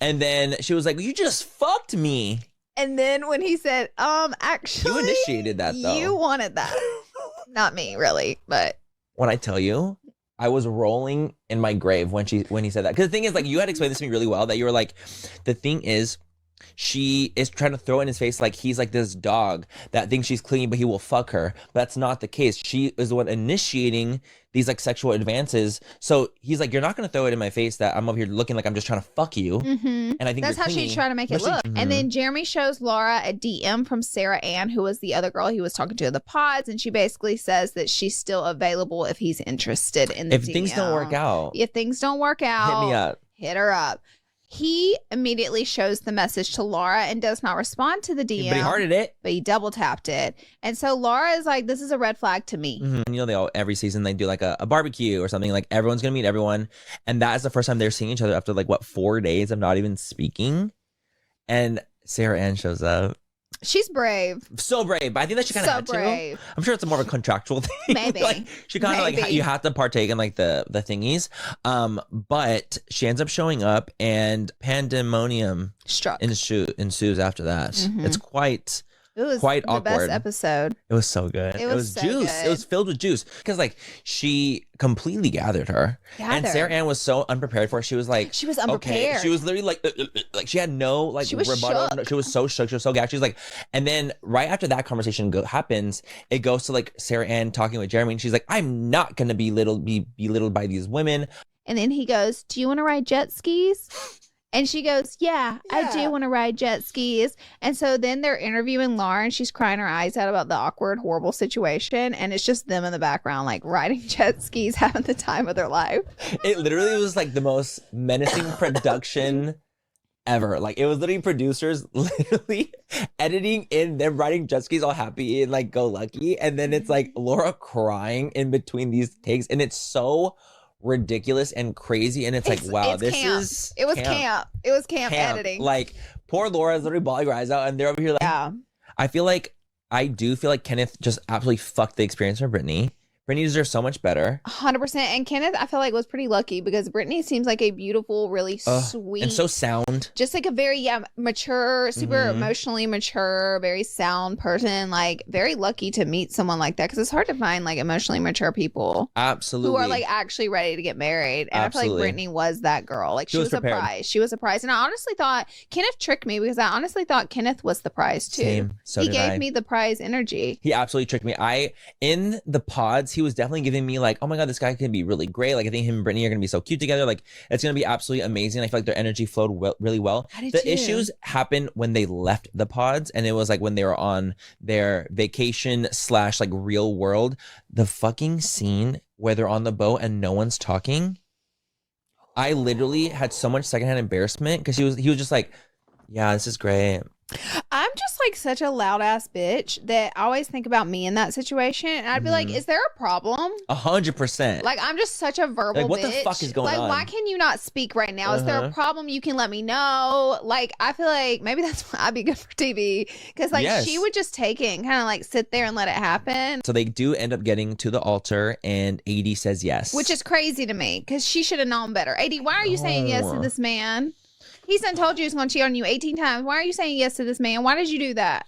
And then she was like, you just fucked me. And then when he said, actually, You initiated that, though. You wanted that. Not me, really, but. When I tell you, I was rolling in my grave when he said that. Because the thing is, like, you had explained this to me really well, that you were like, the thing is, she is trying to throw in his face like he's like this dog that thinks she's clingy, but he will fuck her. But that's not the case. She is the one initiating these like sexual advances. So he's like, you're not going to throw it in my face that I'm over here looking like I'm just trying to fuck you. Mm-hmm. And I think that's how she's trying to make it look. And then Jeremy shows Laura a DM from Sarah Ann, who was the other girl he was talking to in the pods. And she basically says that she's still available if he's interested in the If DM. things don't work out. If things don't work out. Hit me up. Hit her up. He immediately shows the message to Laura and does not respond to the DM. But he hearted it. But he double tapped it. And so Laura is like, this is a red flag to me. Mm-hmm. You know, every season they do like a barbecue or something. Like everyone's going to meet everyone. And that is the first time they're seeing each other after like, 4 days of not even speaking. And Sarah Ann shows up. She's brave. So brave. But I think that she kind of had brave. to. I'm sure it's more of a contractual thing. Maybe. Like, she kind of like, you have to partake in like the thingies. But she ends up showing up and pandemonium ensues after that. Mm-hmm. It's quite quite awkward. Best episode. It was so good. It was so juice. good. It was filled with juice. Because like she completely gathered her. And Sarah Ann was so unprepared for it. She was like, she was unprepared. Okay. She was literally like she had no like rebuttal. Shook. She was so shook. She was so gagged. She was like, and then right after that conversation happens, it goes to like Sarah Ann talking with Jeremy, and she's like, I'm not gonna be belittled by these women. And then he goes, do you want to ride jet skis? And she goes, yeah, I do want to ride jet skis. And so then they're interviewing Laura, and she's crying her eyes out about the awkward, horrible situation. And it's just them in the background, like riding jet skis, having the time of their life. It literally was like the most menacing production ever. Like it was literally producers literally editing in them riding jet skis all happy and like go lucky. And then it's like Laura crying in between these takes. And it's so ridiculous and crazy, and it's like, wow, this camp. is it was camp. It was camp editing. Like poor Laura is literally bawling her eyes out, and they're over here like, I do feel like Kenneth just absolutely fucked the experience for Brittany. Brittany deserves so much better. 100%. And Kenneth, I feel like, was pretty lucky because Brittany seems like a beautiful, really sweet. And so sound. Just like a very, mature, super emotionally mature, very sound person. Like, very lucky to meet someone like that because it's hard to find, like, emotionally mature people. Absolutely. Who are, like, actually ready to get married. And I feel like Brittany was that girl. Like, she was a prize. She was a prize. And I honestly thought, Kenneth tricked me because I honestly thought Kenneth was the prize, too. Same. So he gave me the prize energy. He absolutely tricked me. In the pods, he was definitely giving me like, oh my God, this guy can be really great. Like I think him and Brittany are going to be so cute together. Like it's going to be absolutely amazing. I feel like their energy flowed really well. The issues happened when they left the pods, and it was like when they were on their vacation / like real world. The fucking scene where they're on the boat and no one's talking. I literally had so much secondhand embarrassment because he was just like, yeah, this is great. I'm just like such a loud ass bitch that I always think about me in that situation, and I'd be like, is there a problem? 100%. Like I'm just such a verbal like, what bitch. The fuck is going on? Like why can you not speak right now? Is there a problem? You can let me know. Like I feel like maybe that's why I'd be good for TV, because like she would just take it and kind of like sit there and let it happen. So they do end up getting to the altar, and AD says yes, which is crazy to me because she should have known better. AD, why are you saying yes to this man? He's done told you he's going to cheat on you 18 times. Why are you saying yes to this man? Why did you do that?